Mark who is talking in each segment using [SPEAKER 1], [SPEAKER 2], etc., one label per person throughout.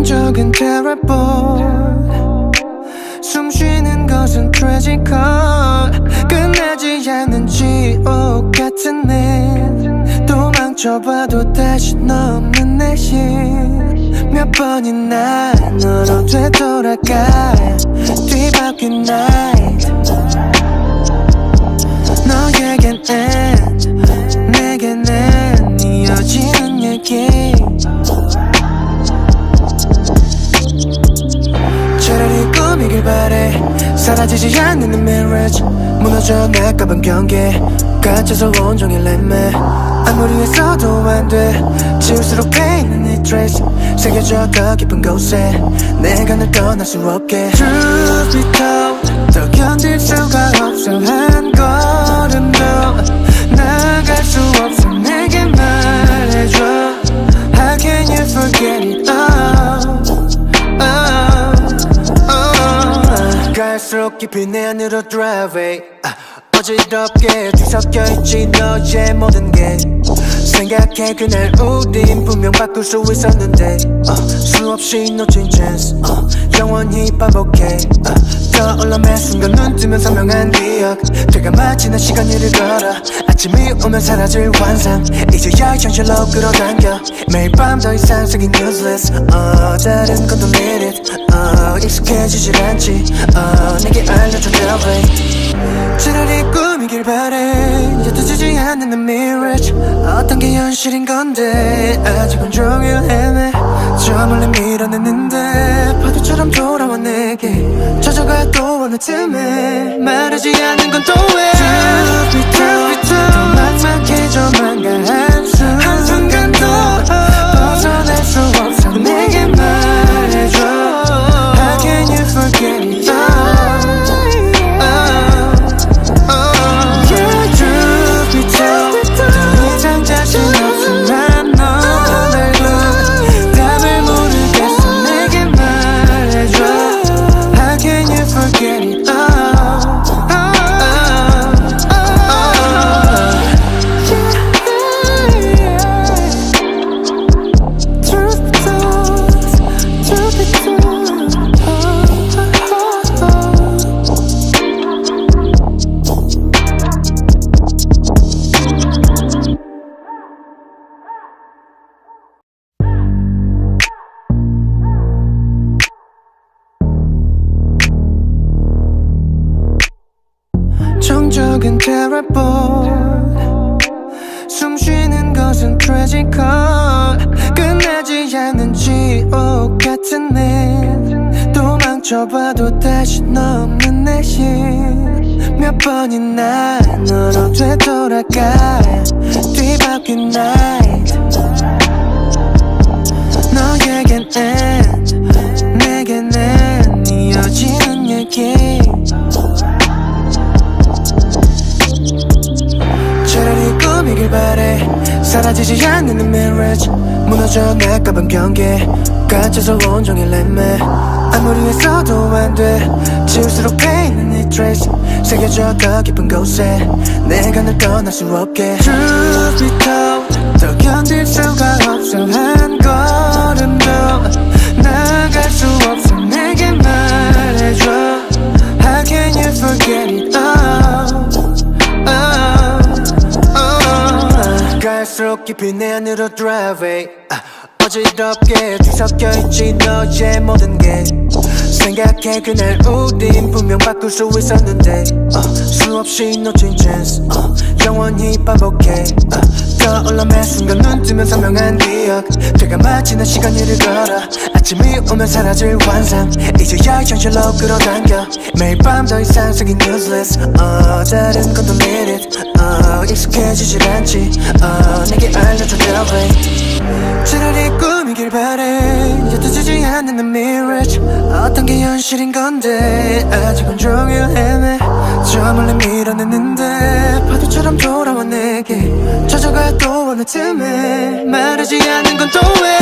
[SPEAKER 1] 정적은 terrible. 숨 쉬는 것은 tragical. 끝나지 않는 지옥 같은 일. 도망쳐봐도 다시 너 없는 내심. 몇 번이나 너로 되돌아가 뒤바뀐 night. 너에겐 end, 내게는 이어지는 얘기. 차라리 꿈이길 바래. 사라지지 않는 mirage. 무너져 나가본 경계. 갇혀서 온종일 렘매. 아무리 했어도 안돼. 지울수록 패이는 이 trace. 새겨져 더 깊은 곳에. 내가 널 떠날 수 없게. Truth be told, 더 견딜 수가 없어. 한 걸음도 나아갈 수 없어. 내게 말해줘. How can you forget it all? 갈수록 깊이 내 안으로 drive it. 어지럽게 뒤섞여있지 너의 모든 게. 생각해 그날 우린 분명 바꿀 수 있었는데 수없이 놓친 chance. 영원히 반복해. 떠올라 매 순간 눈 뜨면 선명한 기억. 되가 마치 난 시간 일을 걸어. 아침이 오면 사라질 환상. 이제야 현실로 끌어당겨. 매일 밤 더 이상 쓰긴 useless. 다른 건 don't need it. 익숙해지질 않지. 내게 알려줘 the way. 차라리 꿈이길 바래. 옅어지지 않는 the mirage. 어떤 게 현실인 건데 아직 온종일 헤매. 저 몰래 밀어냈는데 파도처럼 돌아와 내게. 젖어가 또 어느 틈에 말하지 않는 건 또 왜. 더 막막해져만 가 한순간도 벗어날 수 없어. 내게 말해줘. How can you forget it all? Truth be told, 더 이상 자신 없으면 너 말고 답을 모르겠어. 내게 말해줘. How can you forget it all? 정적은 terrible. 숨 쉬는 것은 tragical. 끝나지 않는 지옥 같은 일. 도망쳐봐도 다시 너 없는 내심. 몇 번이나 너로 되돌아가 뒤바뀐 night. 너에겐 end, 내게는 이어지는 얘기. 차라리 꿈이길 바래. 사라지지 않는 mirage. 무너져 나가본 경계. 갇혀서 온종일 렘매. 아무리 했어도 안돼. 지울수록 패이는 이 trace. 새겨져 더 깊은 곳에. 내가 널 떠날 수 없게. Truth be told, 더 견딜 수가 없어. 한 걸음도 나아갈 수 없어. 내게 말해줘. How can you forget it all? 갈수록 깊이 내 안으로 drive it. 어지럽게 뒤섞여있지 너의 모든 게. 생각해 그날 우린 분명 바꿀 수 있었는데 수없이 놓친 chance. 영원히 반복해. 떠올라 매 순간 눈 뜨면 선명한 기억. 되가 마치 난 시간 일을 걸어. 아침이 오면 사라질 환상. 이제야 현실로 끌어당겨. 매일 밤 더 이상 쓰긴 useless. 다른 건 don't need it. 익숙해지질 않지. 내게 알려줘 the way. 차라리 꿈이길 바래. 옅어지지 않는 the mirage. 어떤 게 현실인 건데 아직 온종일 헤매. 저 몰래 밀어냈는데 파도처럼 돌아와 내게. 젖어가 또 어느 틈에 말하지 않는 건 또 왜.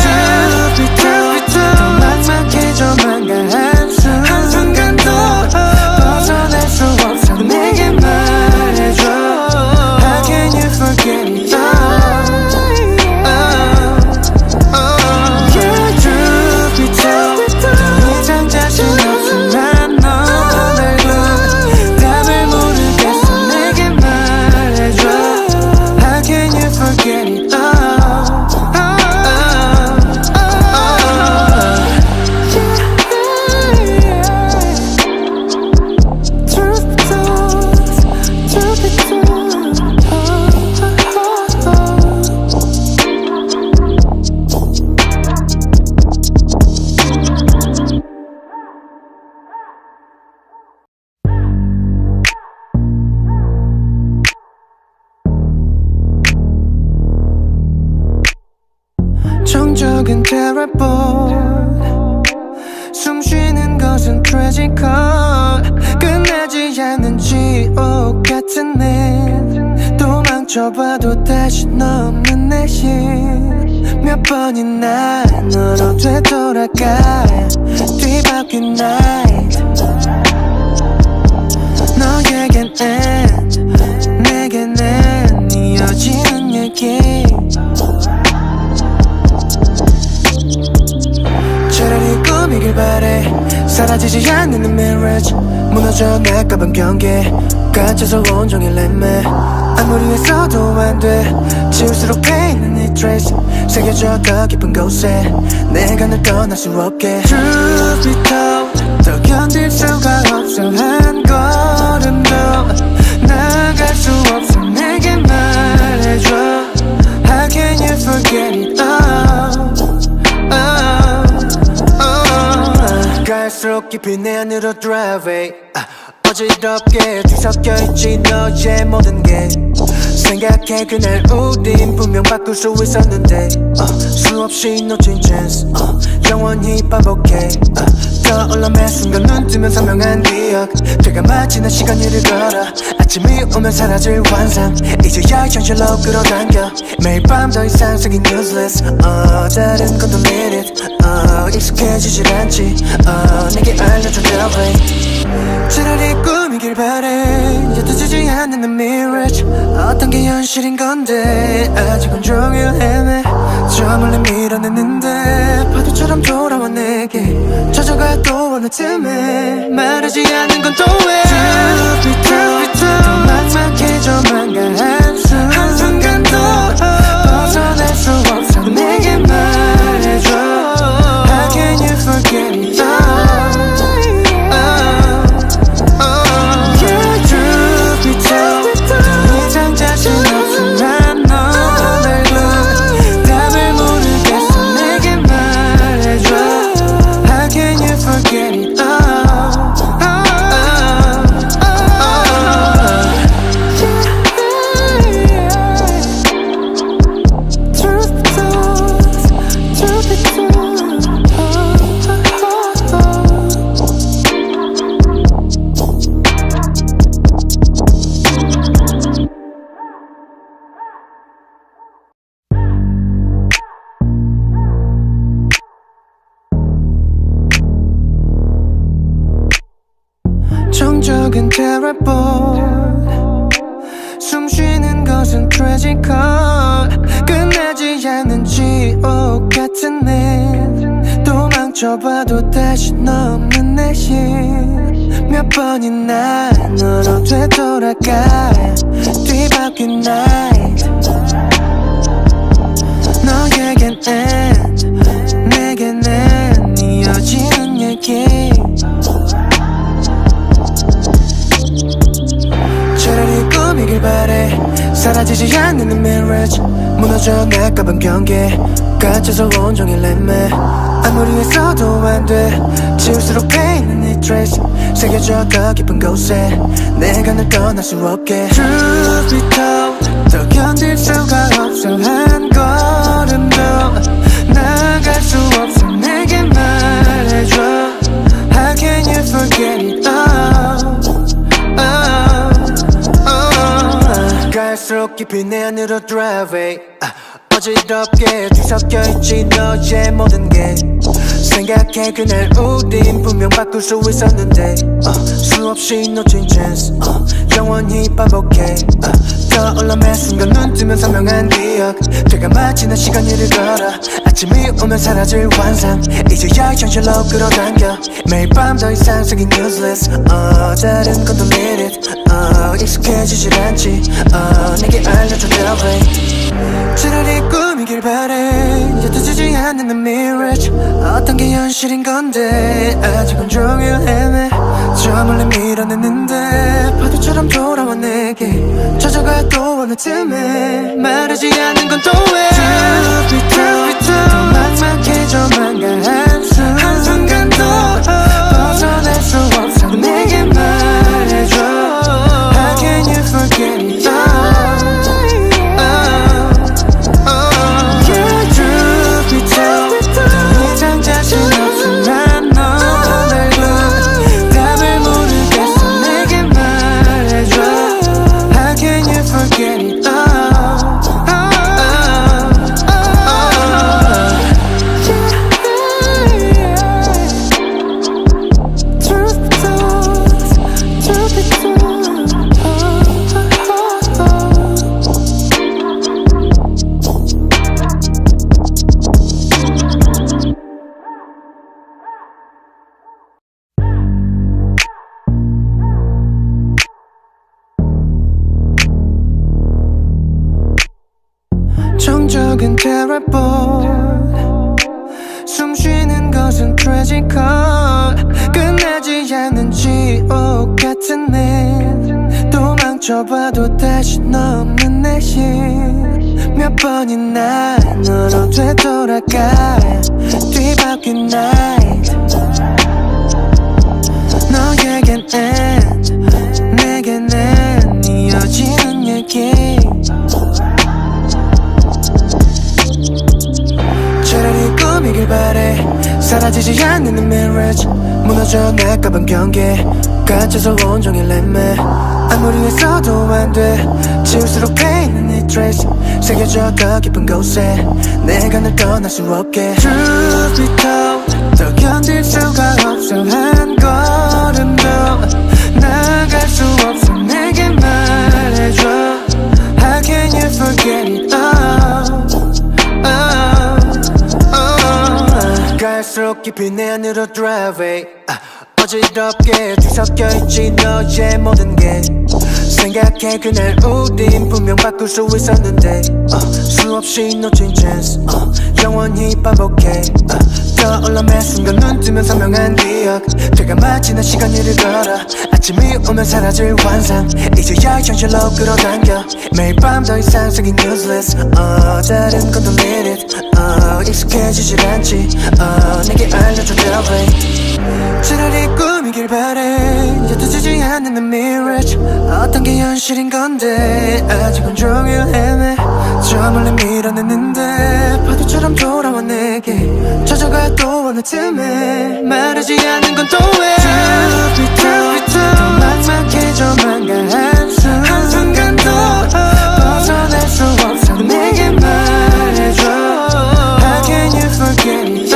[SPEAKER 1] 더 막막해져만 가 한순간도 벗어날 수 없어. 내게 말해줘. How can you forget it all? Truth be told, 정적인 terrible 숨쉬는 것은 tragical 끝나지 않는 지옥 같은 내 도망쳐봐도 다시는 없는 내심 몇 번이나 너로 되돌아가 뒤바뀐 night 너에겐 end 내게는 이어지는 얘기 차라리 꿈이길 바래 사라지지 않는 mirage 무너져 날까봐 경계 갇혀서 온종일 애매 아무리 했어도 안돼 지울수록 패이는 이 trace 새겨져 더 깊은 곳에 내가 널 떠날 수 없게 Truth be told 더 견딜 수가 없어 한 걸음도 나아갈 수 없어 내게 말해줘 How can you forget it all 갈수록 깊이 내 안으로 drive it 어지럽게 뒤섞여있지 너의 모든 게 생각해 그날 우린 분명 바꿀 수 있었는데 수없이 놓친 chance 영원히 반복해 떠올라 매 순간 눈 뜨면 선명한 기억 되가 마치는 시간 일을 걸어 아침이 오면 사라질 환상 이제야 현실로 끌어당겨 매일 밤 더 이상 생긴 useless 다른 건 don't need it 익숙해지질 않지 내게 알려줘 the way 차라리 꿈이길 바래 옅어지지 않는 the mirage 어떤 게 현실인 건데 아직은 종일 헤매 저 멀리 밀어내는데 파도처럼 돌아와 내게 젖어가도 어느 틈에 말하지 않는 건 또 왜 더 막막해져만 가 한순간도 벗어날 수 없어 내게 말해줘 How can you forget it 정적인 terrible 숨쉬는 것은 tragical 끝나지 않는 지옥 같은 내 도망쳐봐도 다시는 없는 내심 몇 번이나 너로 되돌아가 뒤바뀐 night 너에겐 end 내게는 이어지는 얘기 차라리 꿈이길 바래 사라지지 않는 the mirage 무너져 날까봐 경계 갇혀서 온종일 애매 아무리 했어도 안돼 지울수록 패이는 이 trace 새겨져 더 깊은 곳에 내가 널 떠날 수 없게 Truth be told 더 견딜 수가 없어 한 걸음도 나아갈 수 없어 내게 말해줘 How can you forget it all 갈수록 깊이 내 안으로 drive it 어지럽게 뒤섞여있지 너의 모든 게 생각해 그날 우린 분명 바꿀 수 있었는데 수없이 놓친 chance 영원히 반복해 떠올라 매 순간 눈 뜨면 선명한 기억 되가 마치는 시간 일을 걸어 아침이 오면 사라질 환상 이제야 현실로 끌어당겨 매일 밤 더 이상 생긴 useless 다른 건 don't need it 익숙해지질 않지 내게 알려줘 the way 차라리 꿈이길 바래 옅어지지 않는 the mirage 어떤 게 현실인 건데 아직은 종일 헤매 저 멀리 밀어내는데 파도처럼 돌아와 내게 젖어가도 어느 틈에 말하지 않는 건 또 왜 더 막막해져만 가 한순간도 벗어날 수 없어 내게 말해줘 How can you forget it all Yeah, truth be told 정적인 terrible 숨쉬는 것은 tragical 끝나지 않는 지옥 같은 내 도망쳐봐도 다시 없는 내심 몇 번이나 너로 되돌아가 뒤바뀐 night 너에겐 end 내게는 이어지는 얘기 차라리 꿈이길 바래 사라지지 않는 mirage 무너져 나가본 경계 갇혀서 온종일 렘매 아무리 했어도 안돼 지울수록 패이는 이 trace 새겨져 더 깊은 곳에 내가 널 떠날 수 없게 Truth be told 더 견딜 수가 없어 한 걸음도 나갈 수 없어 내게 말해줘 How can you forget it all 갈수록 깊이 내 안으로 drive it 어지럽게 뒤섞여있지 너의 모든 게 생각해 그날 우린 분명 바꿀 수 있었는데 수없이 놓친 chance 영원히 반복해 떠올라 매 순간 눈 뜨면 선명한 기억 되가 마치 난 시간을 걸어 아침이 오면 사라질 환상 이제야 현실로 끌어당겨 매일 밤 더 이상 생긴 useless 다른 건 don't need it 익숙해지질 않지 내게 알려줘 tell 차라리 꿈이길 바래 옅어지지 않는 mirage 어떤 게 현실인 건데 아직은 종일 헤매 저 멀리 밀어냈는데 파도처럼 돌아와 내게 젖어가 또 어느 틈에 말하지 않는 건 또 왜 더 막막해져만 가 한순간도 벗어날 수 없어 내게 말해줘 How can you forget it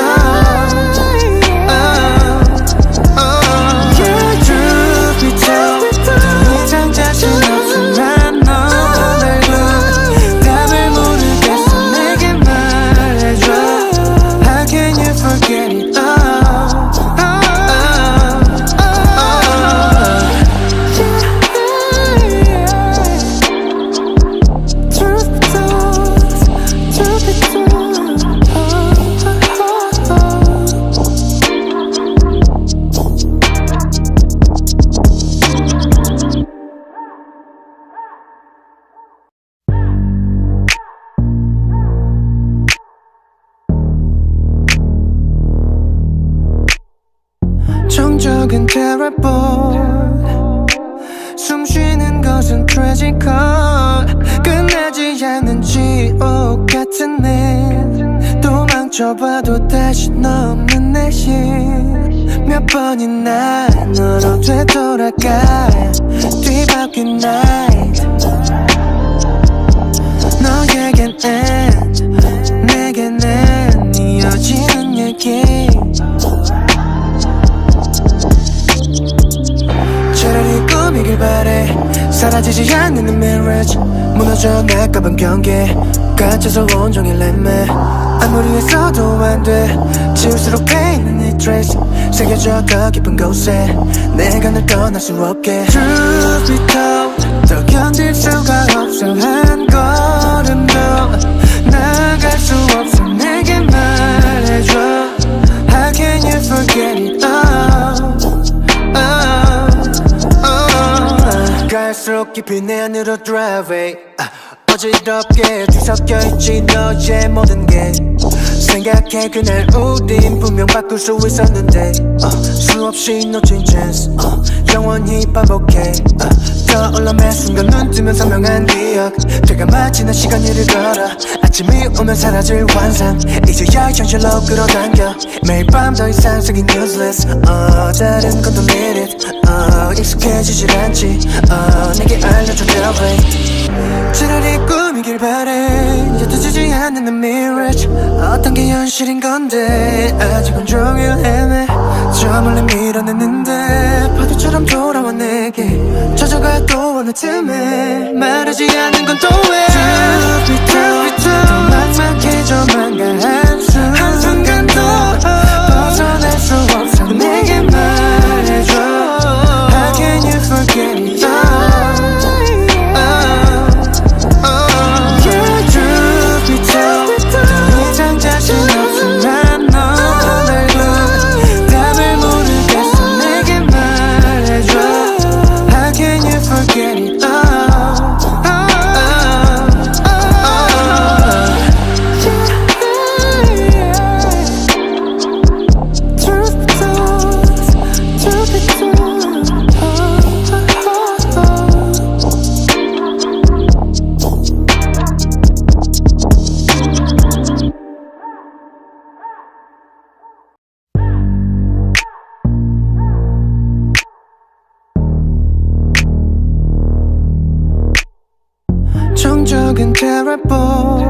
[SPEAKER 1] 정적인 terrible 숨쉬는 것은 tragical 끝나지 않는 지옥 같은 내 도망쳐봐도 다시 없는 내심 몇 번이나 너로 되돌아가 뒤바뀐 night 너에겐 end 내게는 이어지는 얘기 차라리 꿈이길 바래 사라지지 않는 mirage 무너져 나가본 경계 갇혀서 온종일 렘매 아무리 했어도 안돼 지울수록 패이는 이 trace 새겨져 더 깊은 곳에 내가 널 떠날 수 없게 Truth be told 더 견딜 수가 없어 한 걸음도 나갈 수 없어 내게 말해줘 How can you forget it all 갈수록 깊이 내 안으로 drive it 어지럽게 뒤섞여있지 너의 모든 게 생각해 그날 우린 분명 바꿀 수 있었는데 수없이 놓친 chance 영원히 반복해 떠올라 매 순간 눈 뜨면 선명한 기억 되가 마치 난 시간을 걸어 아침이 오면 사라질 환상 이제야 현실로 끌어당겨 매일 밤 더 이상 생긴 useless 다른 건 don't need it 익숙해지질 않지 내게 알려줘 tell me 차라리 꿈이길 바래 옅어지지 않는 mirage 어떤 게 현실인 건데 아직은 종일 헤매 저 멀리 밀어냈는데 파도처럼 돌아와 내게 젖어가 또 어느 틈에 말하지 않는 건 또 왜 더 막막해져만 가 한순간도 벗어날 수 없어 내게 말해줘 How can you forget it all Yeah, truth be 정적인 terrible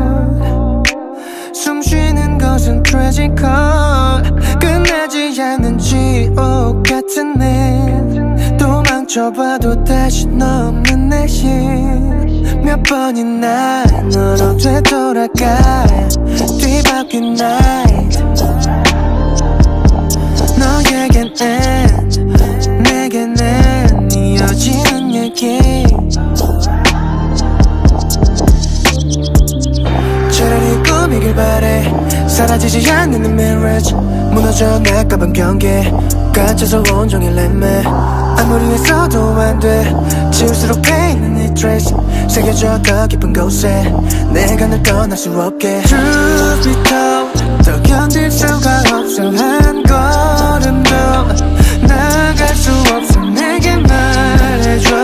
[SPEAKER 1] 숨 쉬는 것은 tragical 끝나지 않는 지옥 같은 일 도망쳐봐도 다신 없는 내심 몇 번이나 너로 되돌아가 뒤바뀐 night 너에겐 end 내겐 이어지는 얘기 차라리 꿈이길 바래 사라지지 않는 mirage 무너져 나가본 경계 갇혀서 온종일 렘매 아무리 했어도 안돼 지울수록 패이는 이 trace 새겨져 더 깊은 곳에 내가 널 떠날 수 없게 Truth be told 더 견딜 수가 없어 한 걸음도 나갈 수 없어 내게 말해줘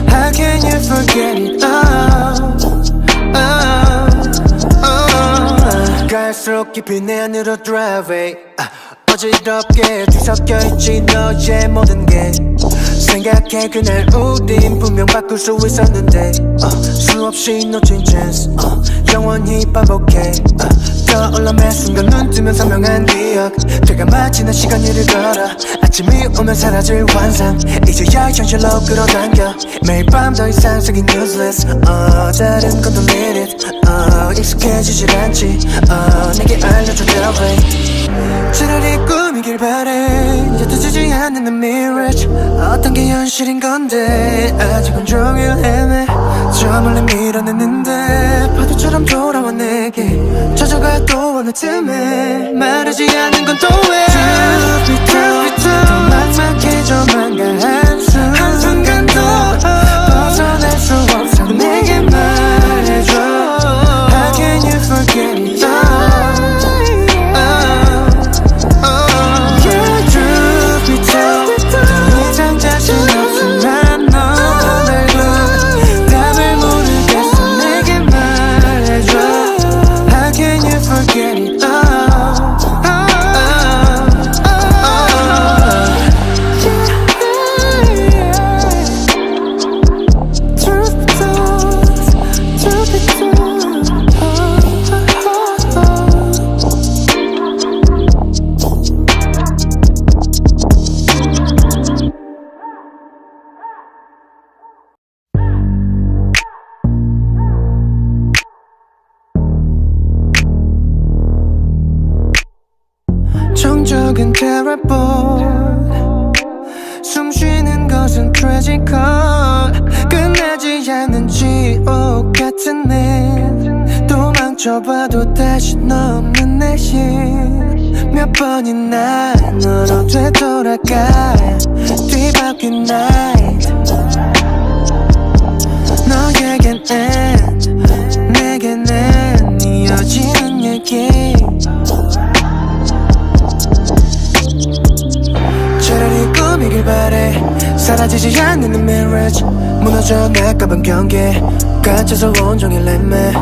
[SPEAKER 1] How can you forget it all 갈수록 깊이 내 안으로 drive 어지럽게 뒤섞여있지 너의 모든 게 생각해 그날 우린 분명 바꿀 수 있었는데 수없이 놓친 chance 영원히 반복해 떠올라 매 순간 눈 뜨면 선명한 기억 되가 마치 난 시간 일을 걸어 아침이 오면 사라질 환상 이제야 현실로 끌어당겨 매일 밤 더 이상 쓰긴 useless 다른 건 delete it 익숙해지질 않지 내게 알려줘 their way 차라리 꿈이길 바래 옅어지지 않는 the mirage 어떤 게 현실인 건데 아직은 종일 헤매 저 멀리 밀어냈는데 파도처럼 돌아와 내게 젖어가 또 어느 틈에 말하지 않는 건 또 왜 더 막막해져만 가 한순간도 벗어날 수 없어 내게 말해줘 How can you forget it all Truth be told 더 이상 자신 없으면 너가 널 답을 모르겠어 내게 말해줘 How can you forget it all 정적인 terrible 숨 쉬는 것은 tragical 끝나지 않는 지옥 같은 일 도망쳐봐도 다신 없는 내심 몇 번이나 너로 되돌아가 뒤바뀐 night 너에겐 end 내겐 이어지는 얘기 차라리 꿈이길 바래 사라지지 않는 mirage 무너져 나가본 경계 갇혀서 온종일 렘매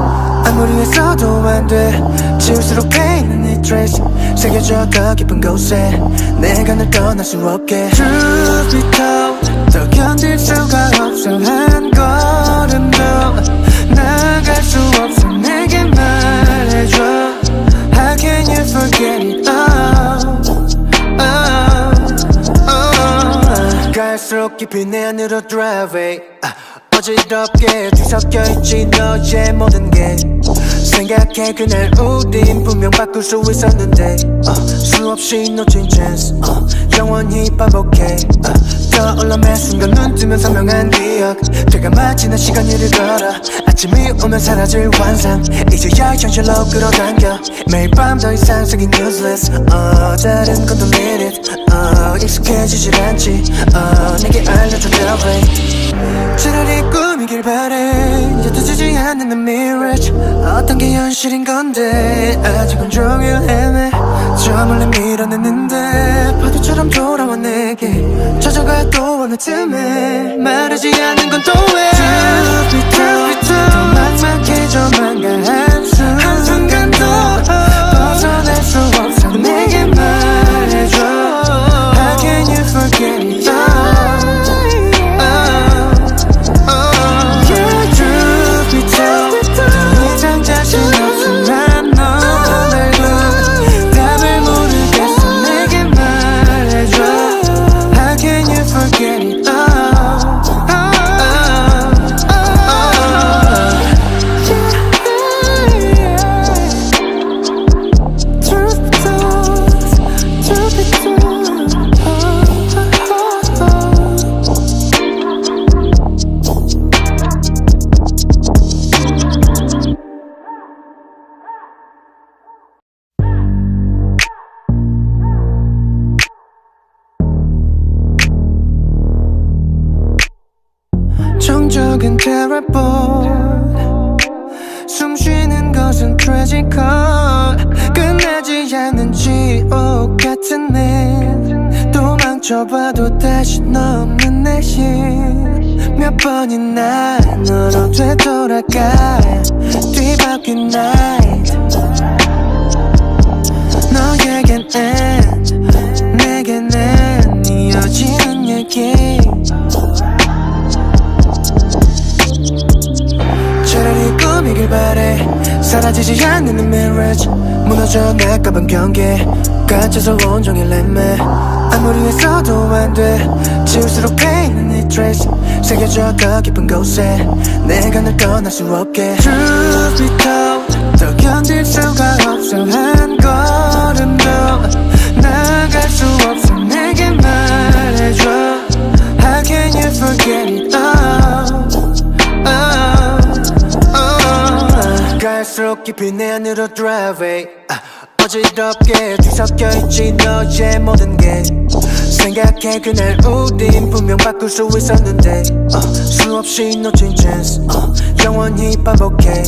[SPEAKER 1] 아무리 했어도 안돼 지울수록 패이는 이 trace 새겨져 더 깊은 곳에 내가 널 떠날 수 없게 Truth be told 더 견딜 수가 없어 한 걸음도 나갈 수 없어 내게 말해줘 How can you forget it all 갈수록 깊이 내 안으로 drive 어지럽게 뒤섞여있지 너의 모든 게 생각해 그날 우린 분명 바꿀 수 있었는데 수없이 놓친 chance 영원히 반복해 떠올라 매 순간 눈 뜨면 선명한 기억 되가 마치 난 시간 일을 걸어 아침이 오면 사라질 환상 이제야 현실로 끌어당겨 매일 밤 더 이상 쓰긴 useless 다른 건 delete it 익숙해지질 않지 내게 알려줘 their way 차라리 꿈이길 바래 옅어지지 않는 the mirage 어떤 게 현실인 건데 아직은 종일 헤매 저 멀리 밀어냈는데 파도처럼 돌아와 내게 젖어가 또 어느 틈에 말하지 않는 건 또 왜 더 막막해져만 가 한순간도 벗어날 수 없어 내게 말해줘 How can you forget it all Yeah, truth be 정적인 terrible 숨쉬는 것은 tragical 끝나지 않는 지옥 같은 내 도망쳐봐도 다시 없는 내심 몇 번이나 너로 되돌아가 뒤바뀐 night 너에겐 end 내게는 이어지는 얘기 차라리 꿈이길 바래 사라지지 않는 mirage 무너져 나가본 경계 갇혀서 온종일 애매 아무리 했어도 안돼 지울수록 패이는 이 trace 새겨져 더 깊은 곳에 내가 널 떠날 수 없게 Truth be told 더 견딜 수가 없어 한 걸음도 나아갈 수 없어 내게 말해줘 How can you forget it all 갈수록 깊이 내 안으로 drive it 어지럽게 뒤섞여있지 너의 모든 게 생각해 그날 우린 분명 바꿀 수 있었는데 수없이 놓친 chance 영원히 반복해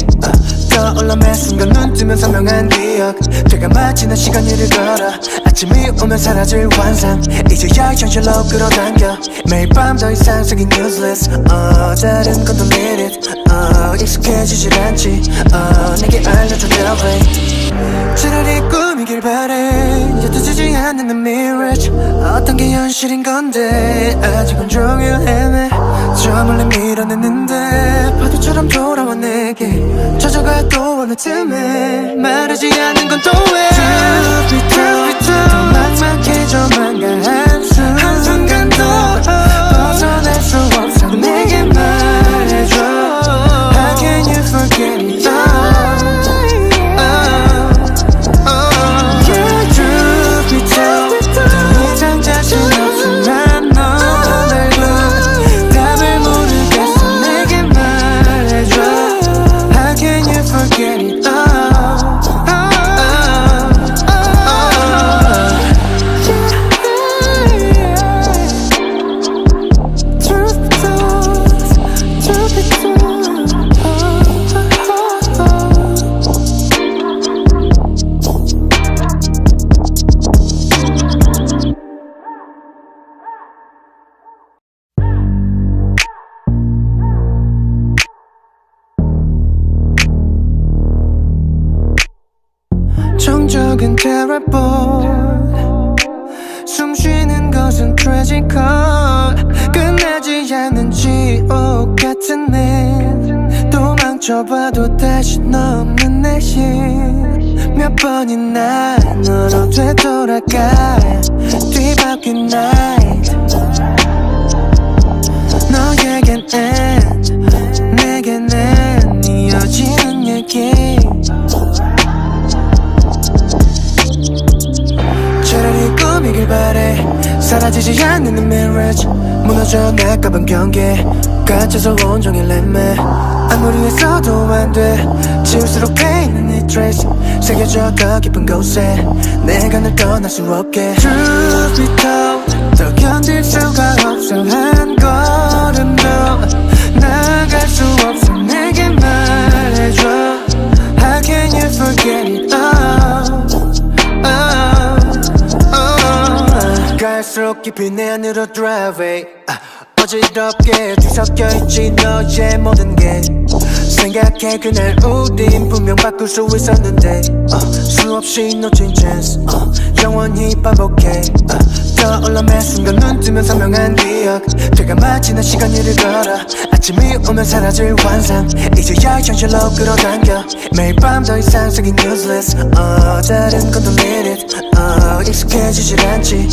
[SPEAKER 1] 떠올라 매 순간 눈 뜨면 선명한 기억 되가 마치는 시간을 걸어 아침이 오면 사라질 환상 이제야 현실로 끌어당겨 매일 밤 더 이상 속이 useless 다른 건 don't need it 익숙해지질 않지 내게 알려줘 the way 차라리 꿈이길 바래 옅어지지 않는 mirage 어떤 게 현실인 건데 아직 온종일 헤매 저 멀리 밀어냈는데 파도처럼 돌아와 내게 젖어가 또 어느 틈에 말하지 않는 건 또 왜 더 막막해져만 가 한순간도 벗어날 수 없어 내게 말해줘 How can you forget it all 정적인 terrible 숨쉬는 것은 tragical 끝나지 않는 지옥 같은 내 도망쳐봐도 다시 없는 내심 몇 번이나 너로 되돌아가 뒤바뀐 night 너에겐 end 내게는 이어지는 얘기 차라리 꿈이길 바래 사라지지 않는 mirage 무너져 나가본 경계 갇혀서 온종일 애매 아무리 했어도 안돼 지울수록 패이는 이 trace 새겨져 더 깊은 곳에 내가 널 떠날 수 없게 Truth be told 더 견딜 수가 없어 한 걸음도 나아갈 수 없어 내게 말해줘 How can you forget it all 갈수록 깊이 내 안으로 drive it 어지럽게 뒤섞여있지 너의 모든 게 생각해 그날 우린 분명 바꿀 수 있었는데 수없이 놓친 chance 영원히 반복해 떠올라 매 순간 눈 뜨면 선명한 기억 되가 마치는 시간을 걸어 아침이 오면 사라질 환상 이제야 현실로 끌어당겨 매일 밤 더 이상 속이 useless 다른 건 don't need it 익숙해지질 않지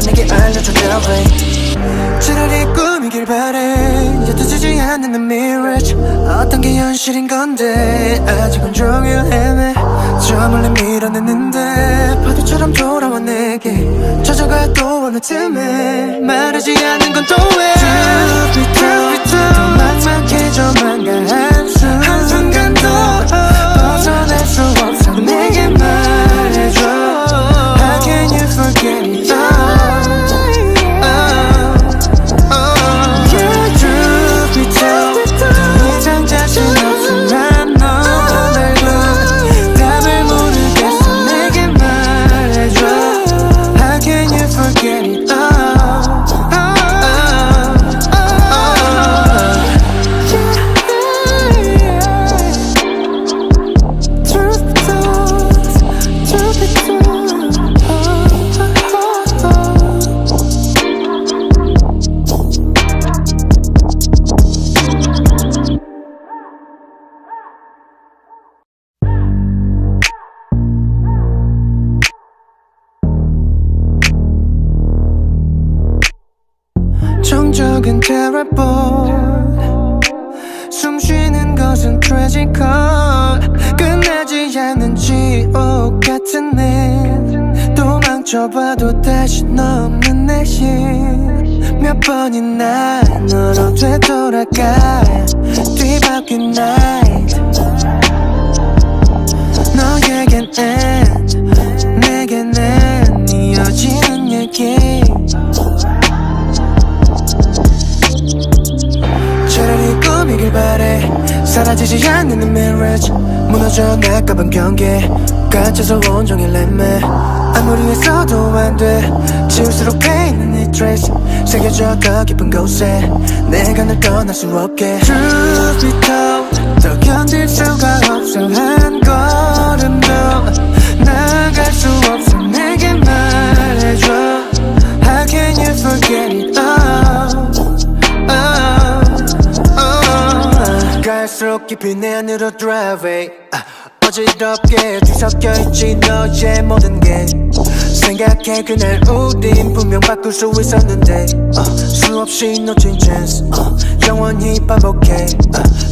[SPEAKER 1] 내게 알려줘 the way 차라리 꿈이길 바래 옅어지지 않는 mirage 어떤 게 현실인 건데 아직 온종일 헤매 저 멀리 밀어냈는데 파도처럼 돌아와 내게 젖어가 또 어느 틈에 말하지 않는 건 또 왜 더 막막해져만 가 한순간도 벗어날 수 없어 내게 말해줘 How can you forget it all 정적인 terrible 숨쉬는 것은 tragical 끝나지 않는 지옥 같은 일 도망쳐봐도 다시 없는 내심 몇 번이나 너로 되돌아가 뒤바뀐 night 너에겐 end 내게는 이어지는 얘기 차라리 꿈이길 바래 사라지지 않는 mirage 무너져 나가본 경계 갇혀서 온종일 렘매 아무리 했어도 안돼 지울수록 패이는 이 trace 새겨져 더 깊은 곳에 내가 널 떠날 수 없게 Truth be told 더 견딜 수가 없어 한 걸음도 나갈 수 없어 내게 말해줘 How can you forget it all 갈수록 깊이 내 안으로 drive it 어지럽게 뒤섞여있지 너의 모든 게 생각해 그날 우린 분명 바꿀 수 있었는데 수없이 놓친 chance 영원히 반복해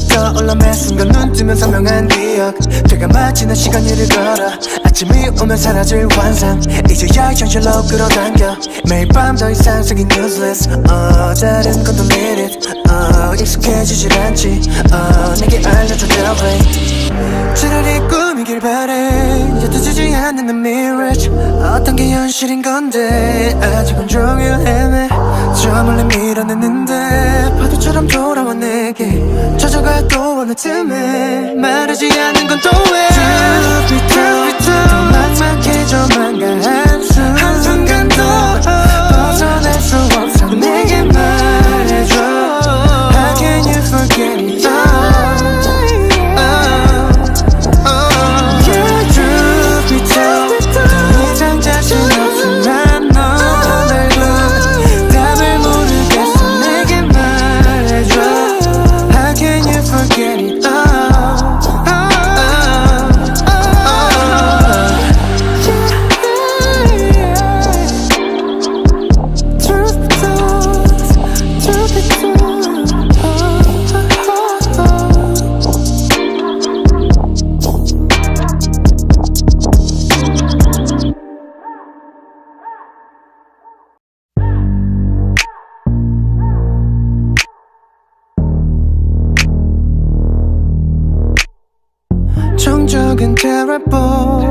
[SPEAKER 1] 떠올라 매 순간 눈 뜨면 선명한 기억 되가 마치는 시간 일을 걸어 아침이 오면 사라질 환상 이제야 현실로 끌어당겨 매일 밤 더 이상 생긴 useless 다른 건 don't need it 익숙해지질 않지 내게 알려줘 tell 차라리 꿈이길 바래 옅어지지 않는 mirage 어떤 게 현실인 건데 아직은 종일 헤매 저 멀리 밀어냈는데 파도처럼 돌아와 내게 젖어가 또 어느 틈에 말하지 않는 건 또 왜 더 막막해져만 가 한순간도 벗어날 수 없어 내게 말해줘 How can you forget it all 정적인 terrible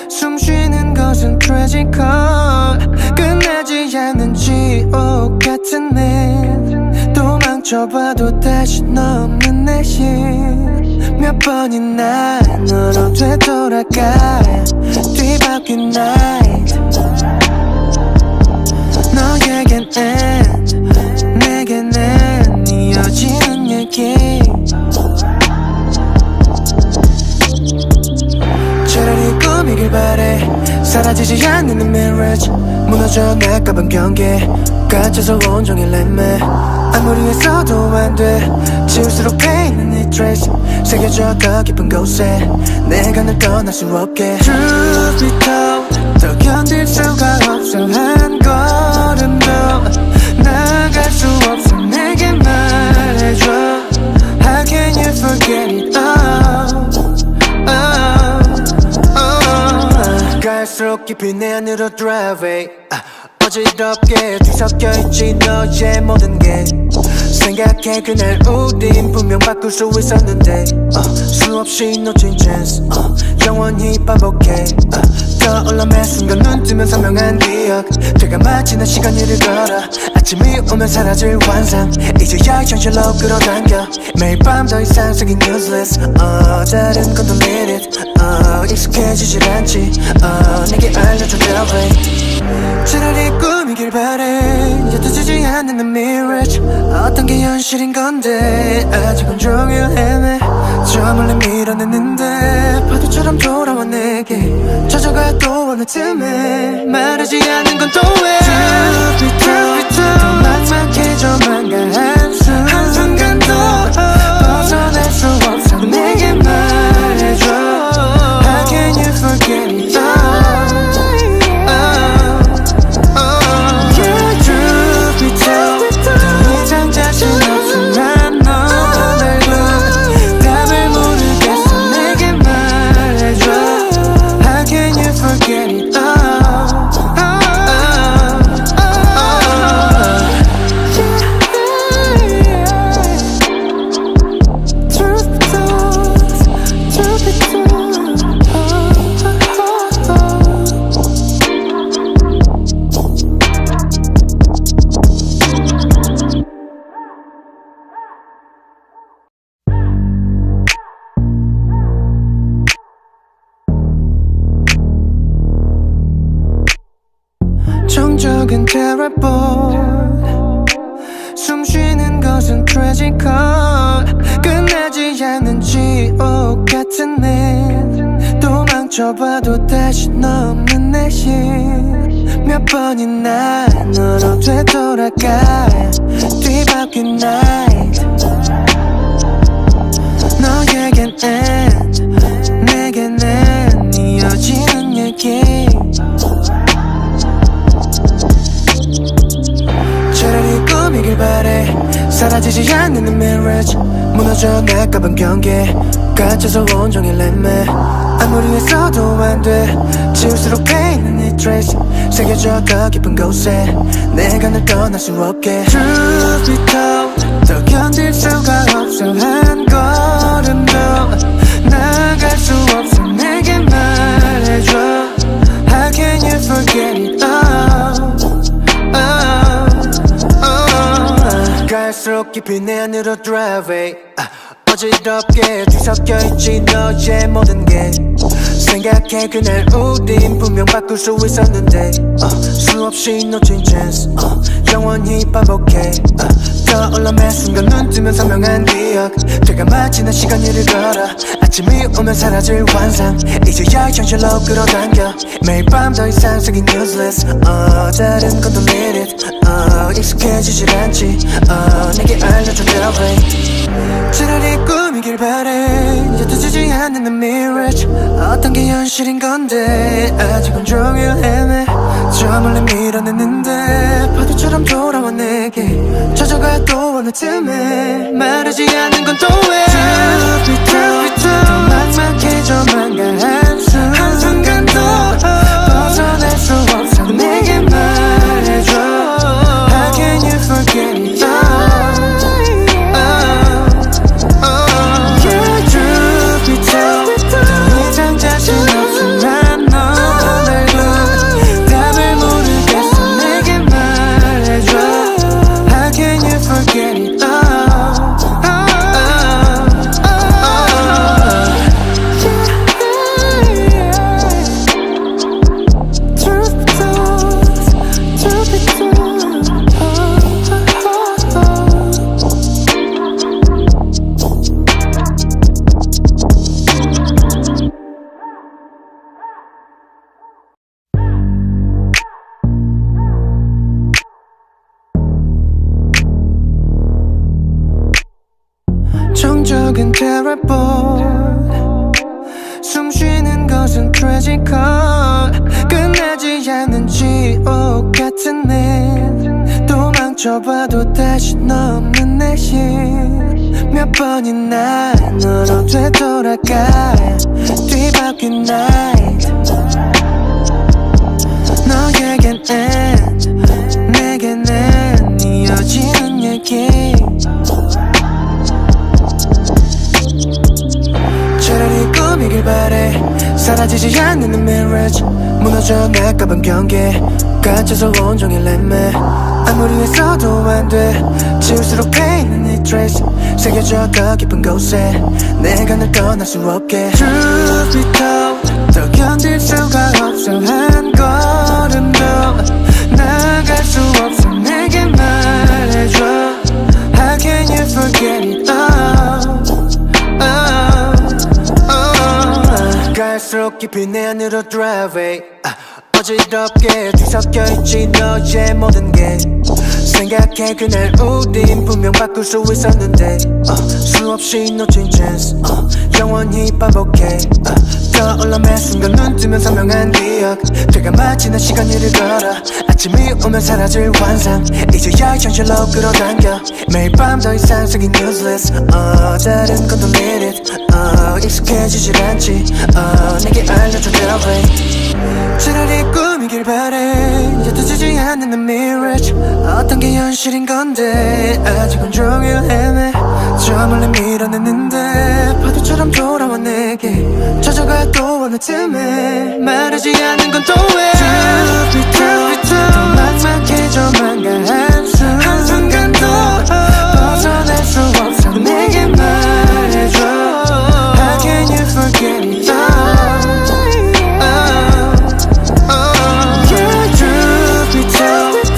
[SPEAKER 1] 숨쉬는 것은 tragical 끝나지 않는 지옥 같은 일 도망쳐봐도 다시 없는 내심 몇 번이나 너로 되돌아가 뒤바뀐 night 너에겐 end 내게는 이어지는 얘기 차라리 꿈이길 바래 사라지지 않는 mirage 무너져 나가본 경계 갇혀서 온종일 렘매 아무리 했어도 안돼 지울수록 패이는 이 trace 새겨져 더 깊은 곳에 내가 널 떠날 수 없게 Truth be told 더 견딜 수가 없어 한 걸음도 나갈 수 없어 내게 말해줘 How can you forget it all 갈수록 깊이 내 안으로 drive it 어지럽게 뒤섞여있지 너의 모든 게 생각해 그날 우린 분명 바꿀 수 있었는데 수없이 놓친 chance 영원히 반복해 떠올라 매 순간 눈 뜨면 선명한 기억 되가 마치는 시간 일을 걸어 아침이 오면 사라질 환상 이제야 현실로 끌어당겨 매일 밤 더 이상 생긴 useless 다른 건 don't need it 익숙해지질 않지 내게 알려줘 tell me 차라리 꿈이길 바래 옅어지지 않는 mirage 어떤 게 현실인 건데 아직은 종일 헤매 저 멀리 밀어냈는데 파도처럼 돌아와 내게 젖어가 또 어느 틈에 말하지 않는 건 또 왜 더 막막해져만 가 한순간도 벗어날 수 없어 내게 말해줘 How can you forget it all Yeah, truth be told 정적인 terrible 숨쉬는 것은 tragical 끝나지 않는 지옥 같은 일 도망쳐봐도 다신 없는 내심 몇 번이나 너로 되돌아가 뒤바뀐 night 너에겐 end 내겐 이어지는 얘기 차라리 꿈이길 바래 사라지지 않는 mirage 무너져 나가본 경계 갇혀서 온종일 렘매 아무리 했어도 안돼 지울수록 패이는 이 trace 새겨져 더 깊은 곳에 내가 널 떠날 수 없게 Truth be told 더 견딜 수가 없어 한 걸음도 나갈 수 없어 내게 말해줘 How can you forget it all 갈수록 깊이 내 안으로 drive 어지럽게 뒤섞여있지 너의 모든 게 생각해 그날 우린 분명 바꿀 수 있었는데 수없이 놓친 chance 영원히 반복해 떠올라 매 순간 눈 뜨면 선명한 기억 되가 마치 난 시간 일을 걸어 아침이 오면 사라질 환상 이제야 현실로 끌어당겨 매일 밤 더 이상 쓰긴 useless 다른 건 delete it 익숙해지질 않지 내게 알려줘 their way 차라리 꿈이길 바래 옅어지지 않는 the mirage 어떤 게 현실인 건데 아직은 종일 헤매 저 몰래 밀어냈는데 파도처럼 돌아와 내게 젖어가 또 어느 틈에 말하지 않는 건 또 왜 더 막막해져만 가 한순간도 벗어날 수 없어 내게 말해줘 How can you forget it all 더 이상 자신 없지만 너 말고 답을 모르겠어 내게 말해줘 How can you forget it all 정적인 terrible 숨쉬는 것은 tragical 끝나지 않는 지옥 같은 일 도망쳐봐도 다신 없는 내심 몇 번이나 너로 되돌아가 뒤바뀐 night 너에겐 end 내겐 이어지는 얘기 차라리 꿈이길 바래 사라지지 않는 mirage 무너져 나가본 경계 갇혀서 온종일 렘매 아무리 했어도 안돼 지울수록 패이는 이 trace 새겨져 더 깊은 곳에 내가 널 떠날 수 없게 Truth be told 더 견딜 수가 없어 한 걸음도 나갈 수 없어 내게 말해줘 How can you forget it all 갈수록 깊이 내 안으로 drive 어지럽게 뒤섞여있지 너의 모든 게 생각해 그날 우린 분명 바꿀 수 있었는데 수없이 놓친 chance 영원히 반복해 떠올라 매 순간 눈 뜨면 선명한 기억 되가 마치 난 시간 일을 걸어 아침이 오면 사라질 환상 이제야 현실로 끌어당겨 매일 밤 더 이상 쓰긴 useless 다른 건 delete it 익숙해지질 않지 내게 알려줘 their way 차라리 꿈이길 바래 옅어지지 않는 the mirage 어떤 게 현실인 건데 아직은 종일 헤매 저 몰래 밀어냈는데 파도처럼 돌아와 내게 젖어가 또 어느 틈에 말하지 않는 건 또 왜 더 막막해져만 가 한순간도 벗어날 수 없어 내게 말해줘 How can you forget it all Yeah, truth be told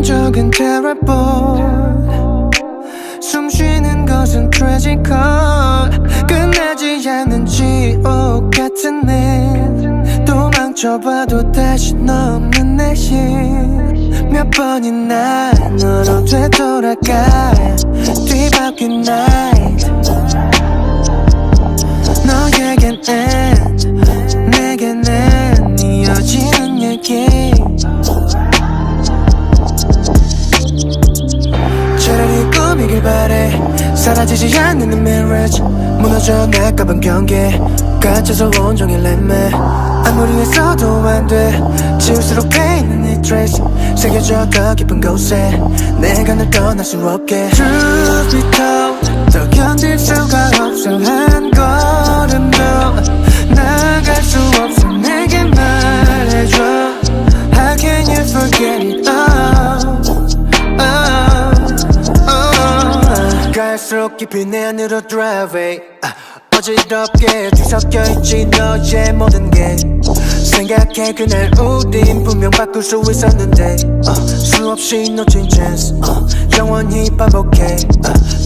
[SPEAKER 1] 정적은 terrible 숨쉬는 것은 tragical 끝나지 않는 지옥 같은 일 도망쳐봐도 다시 없는 내심 몇 번이나 너로 되돌아가 뒤바뀐 night 너에겐 end 내게는 이어지는 얘기 차라리 꿈이길 바래 사라지지 않는 mirage 무너져 나가본 경계 갇혀서 온종일 애매 아무리 했어도 안돼 지울수록 패이는 이 trace 새겨져 더 깊은 곳에 내가 널 떠날 수 없게 Truth be told 더 견딜 수가 없어 한 걸음도 나갈 수 없어 내게 말해줘 How can you forget it all 갈수록 깊이 내 안으로 drive it 어지럽게 뒤섞여있지 너의 모든 게 생각해 그날 우린 분명 바꿀 수 있었는데 수없이 놓친 chance 영원히 반복해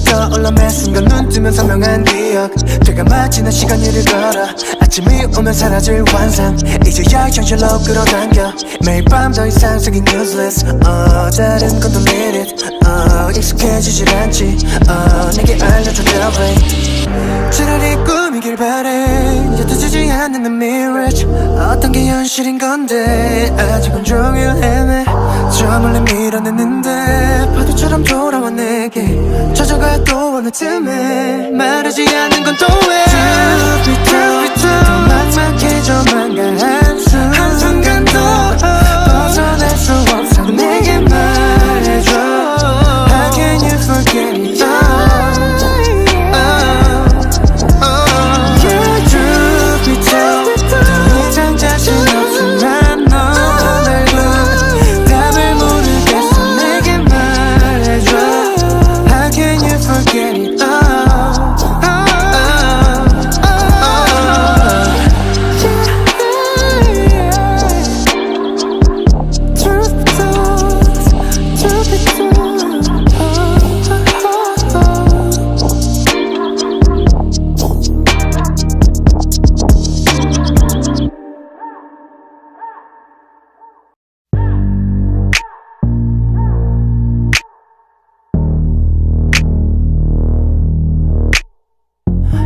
[SPEAKER 1] 떠올라 매 순간 눈 뜨면 선명한 기억 되가 마치는 시간 일을 걸어 아침이 오면 사라질 환상 이제야 현실로 끌어당겨 매일 밤 더 이상 쓰긴 useless 다른 건 don't need it 익숙해지질 않지 내게 알려줘 the way 차라리 꿈이길 바래 옅어지지 않는 the mirage 어떤 게 현실인 건데 아직 온종일 헤매 저 멀리 밀어냈는데 파도처럼 돌아와 내게 젖어가 또 어느 틈에 말하지 않는 건 또 왜 더 막막해져만 가 한순간도 벗어날 수 없어 내게 말해줘 How can you forget it all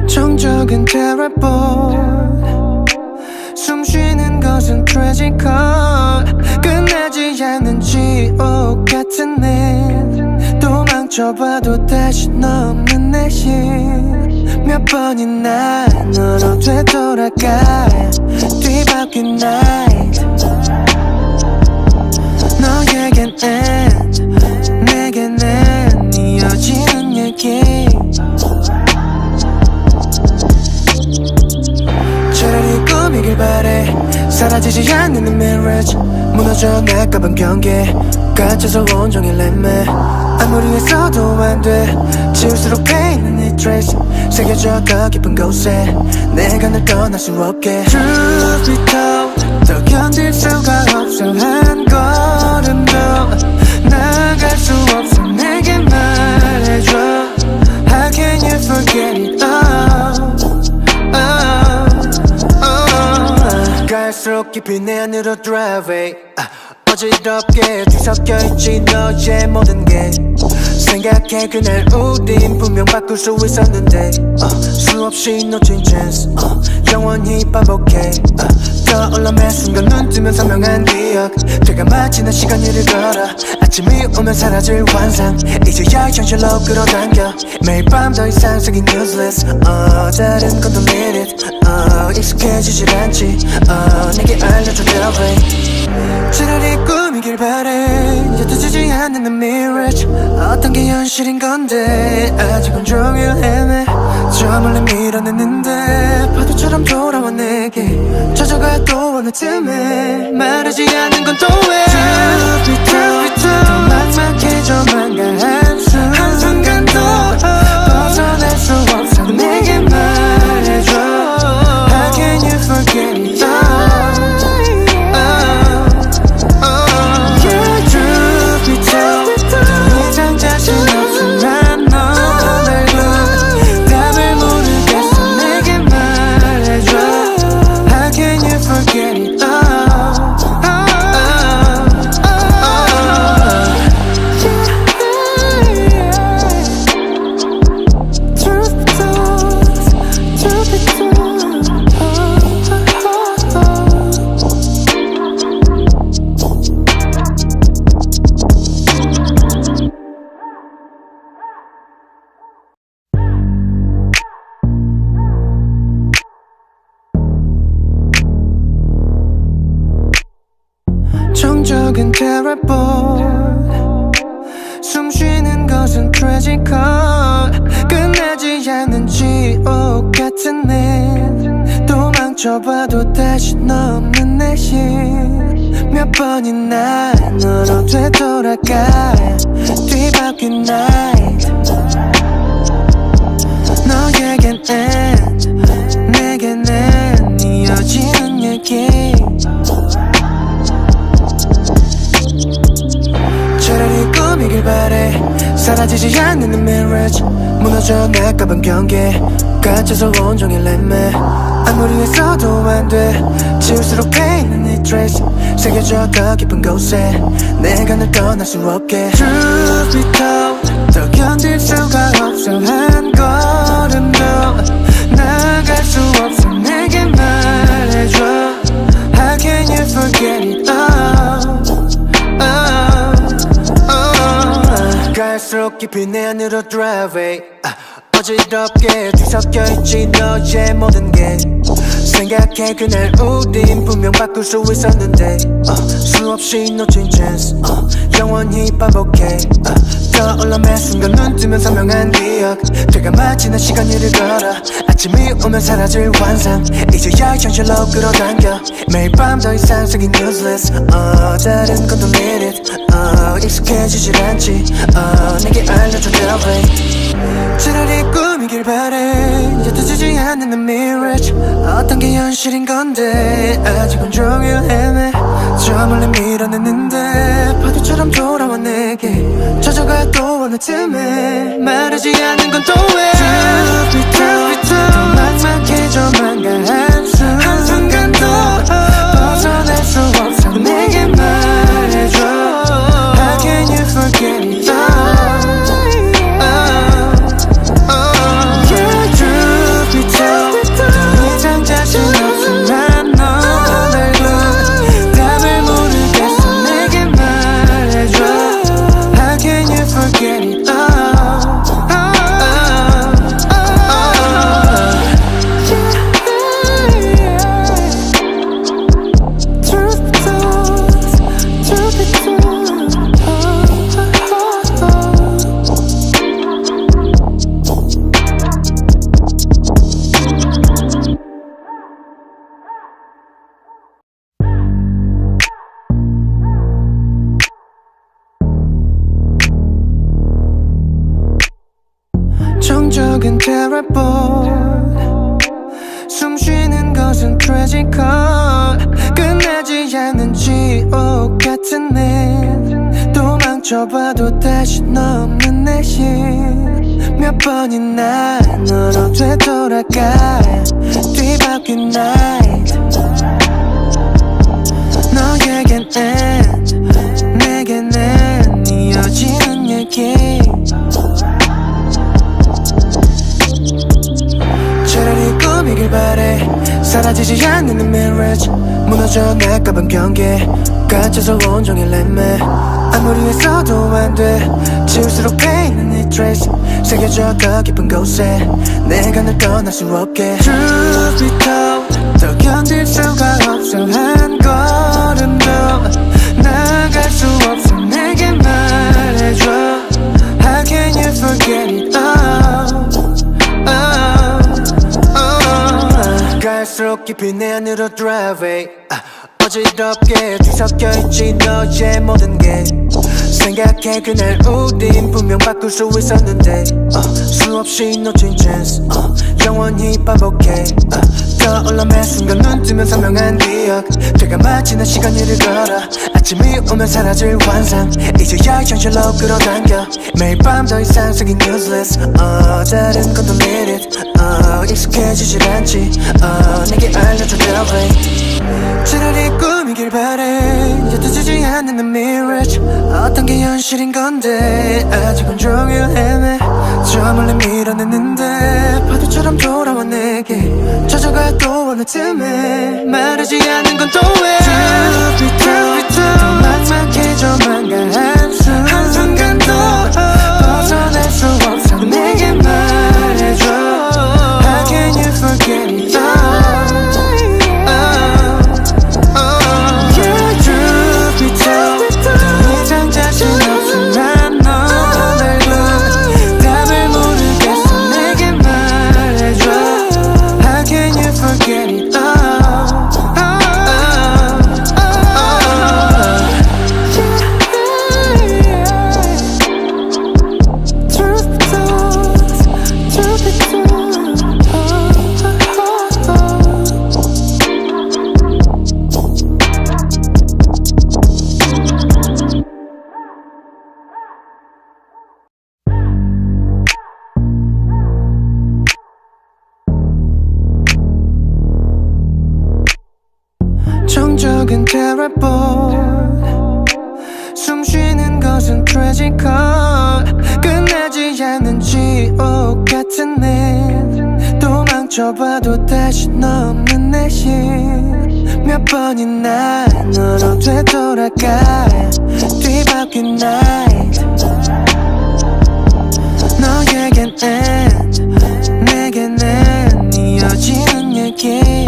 [SPEAKER 1] 정적은 terrible 숨쉬는 것은 tragical 끝나지 않는 지옥 같은 일 도망쳐봐도 다시 없는 내심 몇 번이나 너로 되돌아가 뒤바뀐 night 너에겐 end 내게는 이어지는 얘기 차라리 꿈이길 바래 사라지지 않는 the mirage 무너져 나가본 경계 갇혀서 온종일 애매 아무리 했어도 안돼 지울수록 패이는 이 trace 새겨져 더 깊은 곳에 내가 널 떠날 수 없게 Truth be told 더 견딜 수가 없어 한 걸음도 나갈 수 없어 내게 말해줘 How can you forget it all 갈수록 깊이 내 안으로 drive it 어지럽게 뒤섞여있지 너의 모든 게 생각해 그날 우린 분명 바꿀 수 있었는데 수없이 놓친 chance 영원히 반복해 떠올라 매 순간 눈 뜨면 선명한 기억 되가 마치는 시간 일을 걸어 아침이 오면 사라질 환상 이제야 현실로 끌어당겨 매일 밤 더 이상 쓰긴 useless 다른 건 don't need it 익숙해지질 않지 내게 알려줘 the way 차라리 꿈이길 바래 옅어지지 않는 the mirage 어떤 게 현실인 건데 아직 온종일 헤매 저 멀리 밀어냈는데 파도처럼 돌아와 내게 젖어가 또 어느 틈에 말하지 않는 건 또 왜 더 막막해져만 가 한순간도 벗어날 수 없어 내게 말해줘 How can you forget it all Yeah, truth be told 정적인 terrible 숨 쉬는 것은 tragical 끝나지 않는 지옥 같은 일 도망쳐봐도 다신 없는 내심 몇 번이나 너로 되돌아가 뒤바뀐 night 너에겐 end 내게는 이어지는 얘기 차라리 꿈이길 바래 사라지지 않는 mirage 무너져 나가본 경계 갇혀서 온종일 렘매 아무리 했어도 안돼 지울수록 패이는 이 trace 새겨져 더 깊은 곳에 내가 널 떠날 수 없게 Truth be told 더 견딜 수가 없어 한 걸음도 나갈 수 없어 내게 말해줘 How can you forget it all 갈수록 깊이 내 안으로 drive it 어지럽게 뒤섞여있지 너의 모든 게 생각해 그날 우린 분명 바꿀 수 있었는데 수없이 놓친 chance 영원히 반복해 떠올라 매 순간 눈 뜨면 선명한 기억 되가 마치는 시간 일을 걸어 아침이 오면 사라질 환상 이제야 현실로 끌어당겨 매일 밤 더 이상 생긴 useless 다른 건 don't need it 익숙해지질 않지 내게 알려줘 the way 차라리 꿈이길 바래 옅어지지 않는 the mirage 어떤 게 현실인 건데 아직은 종일 헤매 저 멀리 밀어냈는데 파도처럼 돌아와 내게 젖어가 또 어느 틈에 말하지 않는 건 또 왜 더 막막해져만 가 한순간도 벗어날 수 없어 내게 말해줘 How can you forget it all 정적인 terrible 숨 쉬는 것은 tragical 끝나지 않는 지옥 같은 일 도망쳐봐도 다신 없는 내심 몇 번이나 너로 되돌아가 뒤바뀐 night 너에겐 end 내게는 이어지는 얘기 차라리 꿈이길 바래 사라지지 않는 mirage 무너져 나가본 경계 갇혀서 온종일 렘매 아무리 했어도 안돼 지울수록 패이는 이 trace 새겨져 더 깊은 곳에 내가 널 떠날 수 없게 Truth be told 더 견딜 수가 없어 한 걸음도 나갈 수 없어 내게 말해줘 How can you forget it all 갈수록 깊이 내 안으로 drive it 어지럽게 뒤섞여있지 너의 모든 게 생각해 그날 우린 분명 바꿀 수 있었는데 수없이 놓친 chance 영원히 반복해 떠올라 매 순간 눈 뜨면 선명한 기억 되가 마치는 시간 일을 걸어 아침이 오면 사라질 환상 이제야 현실로 끌어당겨 매일 밤 더 이상 생긴 useless 다른 건 don't need it 익숙해지질 않지 내게 알려줘 the way 차라리 꿈이길 바래 옅어지지 않는 the mirage 어떤 게 현실인 건데 아직은 종일 헤매 저 멀리 밀어냈는데 파도처럼 돌아와 내게 젖어가 또 어느 틈에 말하지 않는 건 또 왜 막막해져만 가 한순간도 벗어날 수 없어 내게 말해줘 How can you forget it all Yeah, truth be 정적은 terrible. 숨 쉬는 것은 tragical. 끝나지 않는 지옥 같은 내 도망쳐봐도 다신 없는 내심. 몇 번이나 너로 되돌아가 뒤바뀐 night. 너에겐 end, 내겐 이어지는 얘기.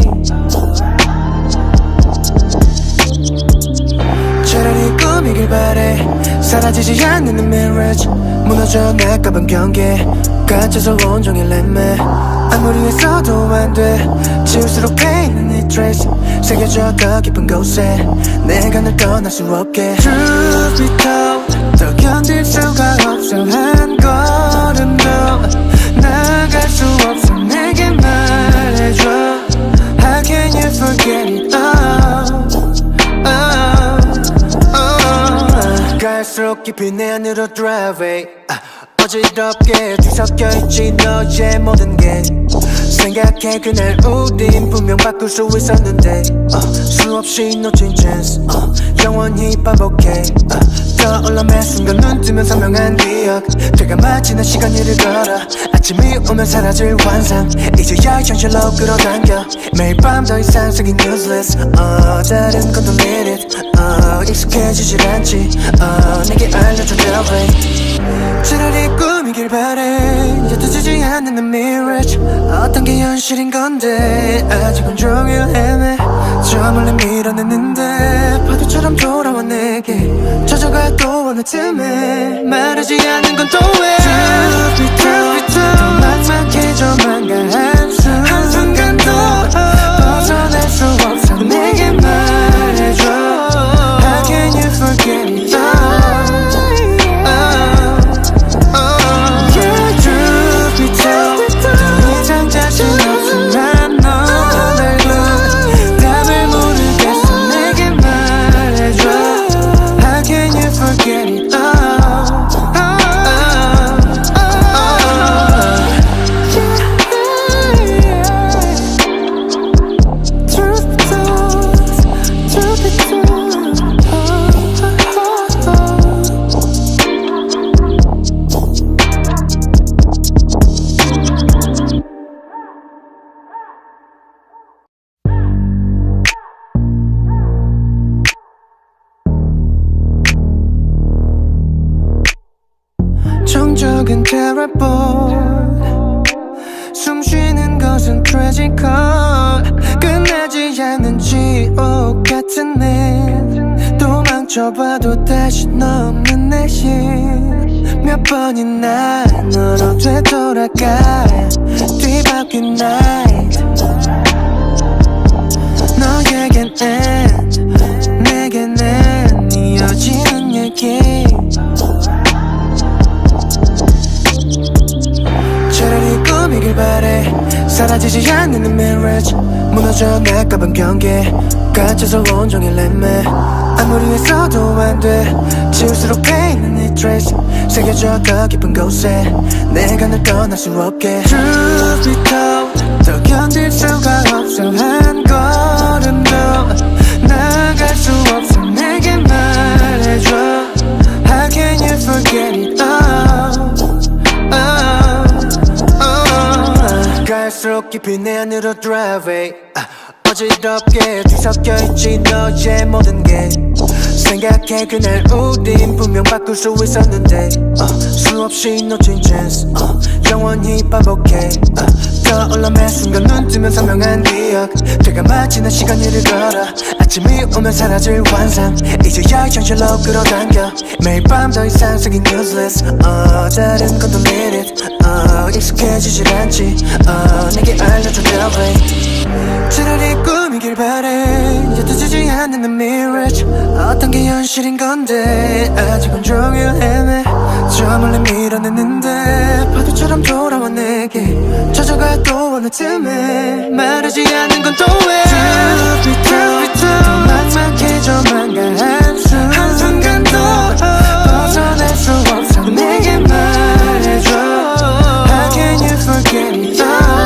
[SPEAKER 1] 차라리 꿈이길 바래. 사라지지 않는 mirage. 무너져 나가본 경계. 갇혀서 온종일 렘매. 아무리 해서도 안돼. 지울수록 패이는 이 trace. 새겨져 더 깊은 곳에 내가 널 떠날 수 없게. Truth be told, 더 견딜 수가 없어. 한 걸음도 나갈 수 없어. 내게 말해줘. How can you forget it all? 갈수록 깊이 내 안으로 drive it. 어지럽게 뒤섞여있지 너의 모든 게. 생각해 그날 우린 분명 바꿀 수 있었는데 수없이 놓친 chance. 영원히 반복해. 떠올라 매 순간 눈 뜨면 선명한 기억. 되가 마치 난 시간 일을 걸어. 아침이 오면 사라질 환상. 이제야 현실로 끌어당겨. 매일 밤 더 이상 쓰긴 useless. 다른 건 delete it. 익숙해지질 않지. 내게 알려줘 therapy. 차라리 꿈이길 바래. 옅어지지 않는 mirage. 어떤 게 현실인 건데 아직은 종일 헤매. 저 몰래 밀어냈는데 파도처럼 돌아와 내게. 젖어가 또 어느 틈에 말하지 않는 건 또 왜. 더 막막해져만 가 한순간도 벗어날 수 없어. 내게 말해줘. How can you forget it all? Truth be told, 더 이상 자신 없어. 난 너를 본 답을 모르겠어. 내게 말해줘. How can you forget it all? 정적은 terrible. 숨 쉬는 것은 tragical. 끝나지 않는 지옥 같은 내 도망쳐봐도 다신 없는 내심. 몇 번이나 너로 되돌아가 뒤바뀐 night. 너에겐 end, 내겐 이어지는 얘기. 차라리 꿈이길 바래. 사라지지 않는 mirage. 무너져 나가본 경계. 갇혀서 온종일 렘매. 아무리 해서도 안돼. 지울수록 패이는 이 trace. 새겨져 더 깊은 곳에 내가 널 떠날 수 없게. Truth be told, 더 견딜 수가 없어. 한 걸음도 나갈 수 없어. 내게 말해줘. How can you forget it all? 갈수록 깊이 내 안으로 drive it. 어지럽게 뒤섞여있지 너의 모든 게. 생각해 그날 우린 분명 바꿀 수 있었는데 수없이 놓친 chance. 영원히 반복해. 떠올라 매 순간 눈 뜨면 선명한 기억. 되가 마치 난 시간 일을 걸어. 아침이 오면 사라질 환상. 이제야 현실로 끌어당겨. 매일 밤 더 이상 쓰긴 useless. 다른 건 delete it. 익숙해지질 않지. 내게 알려줘 therapy. 차라리 꿈이길 바래. 옅어지지 않는 mirage. 어떤 게 현실인 건데 아직은 종일 헤매. 저 몰래 밀어냈는데 파도처럼 돌아와 내게. 젖어가 또 어느 틈에 말하지 않는 건 또 왜. 더 막막해져만 가 한순간도 벗어날 수 없어. 내게 말해줘. How can you forget it all?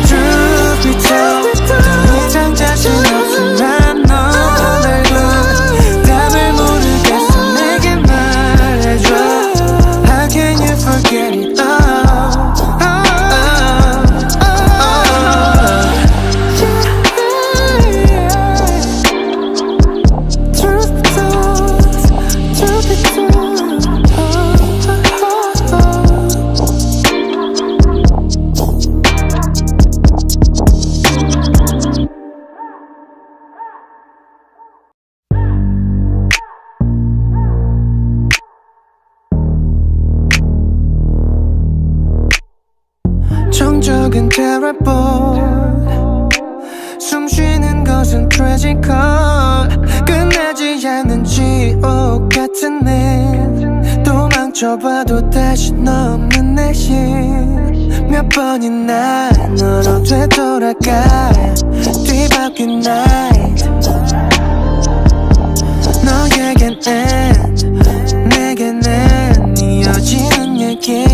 [SPEAKER 1] Truth be told, 정적은 terrible 숨 쉬는 것은 tragical 끝나지 않는 지옥 같은 내 도망쳐봐도 다시 없는 내심 몇 번이나 너로 되돌아가 뒤바뀐 night 너에겐 end 내겐 이어지는 얘기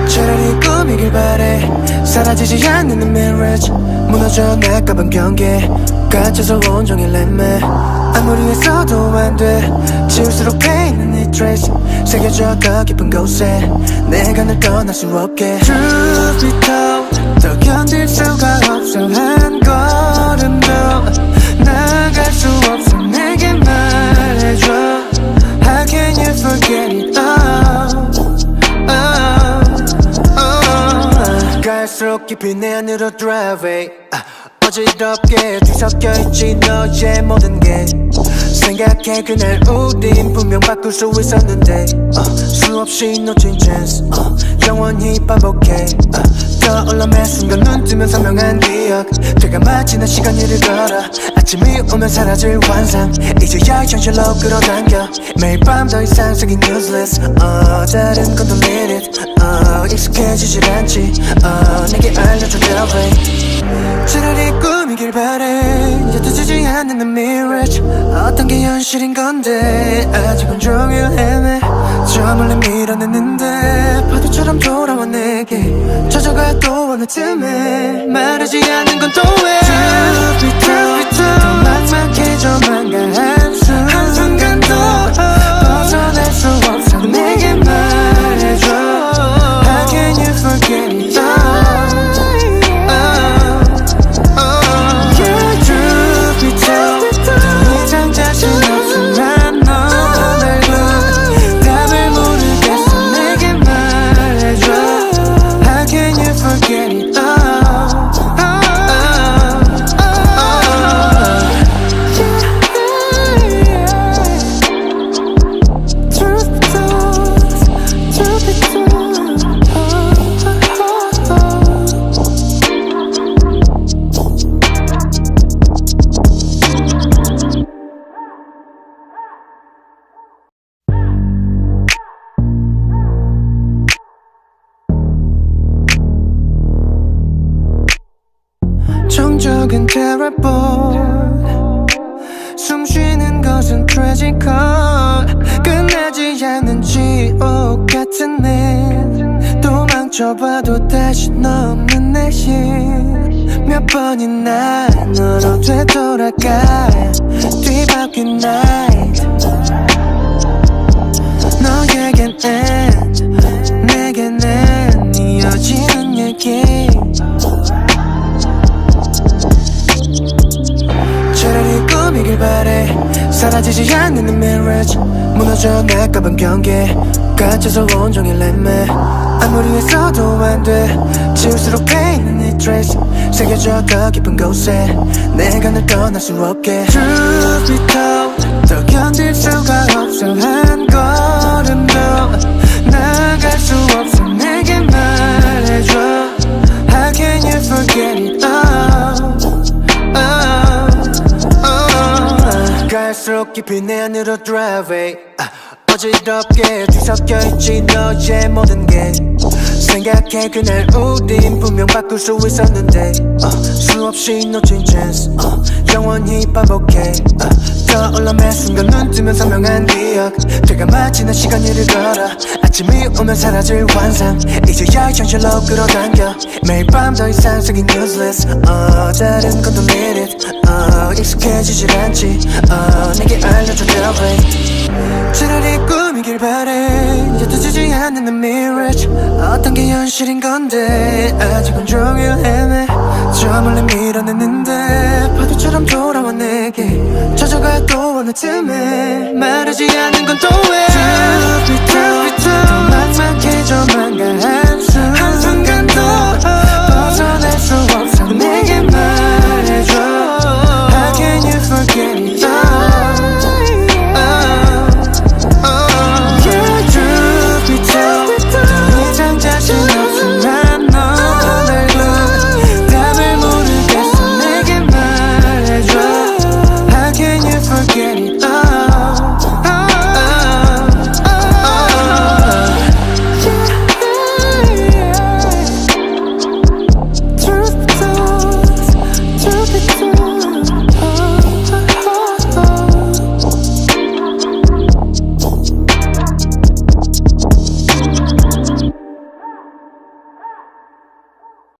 [SPEAKER 1] 차라리 꿈이길 바래 사라지지 않는 marriage 무너져 나가본 경계 갇혀서 온종일 애매 아무리 했어도 안돼 지울수록 패이는 이 trace 새겨져 더 깊은 곳에 내가 널 떠날 수 없게 Truth be told 더 견딜 수가 없어 한 걸음도 나아갈 수 없어 내게 말해줘 How can you forget it all 갈수록 깊이 내 안으로 drive it 어지럽게 뒤섞여있지 너의 모든 게 생각해 그날 우린 분명 바꿀 수 있었는데 수없이 놓친 chance 영원히 반복해 떠올라 매 순간 눈 뜨면 선명한 기억 되가 마치는 시간 일을 걸어 아침이 오면 사라질 환상 이제야 현실로 끌어당겨 매일 밤 더 이상 생긴 useless 다른 건 don't need it 익숙해지질 않지 내게 알려줘 tell 차라리 꿈이길 바래 옅어지지 않는 the mirage 어떤 게 현실인 건데 아직 온종일 헤매 저 멀리 밀어냈는데 파도처럼 돌아와 내게 젖어가 또 어느 틈에 말하지 않는 건 또 왜 더 막막해져만 가 한순간도 벗어날 수 없어 내게 말해줘 How can you forget it all 정적은 terrible 숨 쉬는 것은 tragical 끝나지 않는 지옥 같은 내 도망쳐봐도 다시 없는 내심 몇 번이나 너로 되돌아가 뒤바뀐 night 너에겐 end 내겐 이어지는 얘기 차라리 꿈이길 바래 사라지지 않는 marriage 무너져 나가본 경계 갇혀서 온종일 애매 아무리 했어도 안돼 지울수록 패이는 이 trace 새겨져 더 깊은 곳에 내가 널 떠날 수 없게 Truth be told 더 견딜 수가 없어 한 걸음도 나아갈 수 없어 내게 말해줘 How can you forget it all 갈수록 깊이 내 안으로 drive it 어지럽게 뒤섞여있지 너의 모든 게 생각해 그날 우린 분명 바꿀 수 있었는데 수없이 놓친 chance 영원히 반복해 떠올라 매 순간 눈 뜨면 선명한 기억 되가 마치는 시간 일을 걸어 아침이 오면 사라질 환상 이제야 현실로 끌어당겨 매일 밤 더 이상 생긴 useless 다른 건 don't need it 익숙해지질 않지 내게 알려줘 tell 차라리 꿈이길 바래 옅어지지 않는 the mirage 어떤 게 현실인 건데 아직 온종일 헤매 저 멀리 밀어냈는데 파도처럼 돌아와 내게 젖어가 또 어느 틈에 말하지 않는 건 또 왜 더 막막해져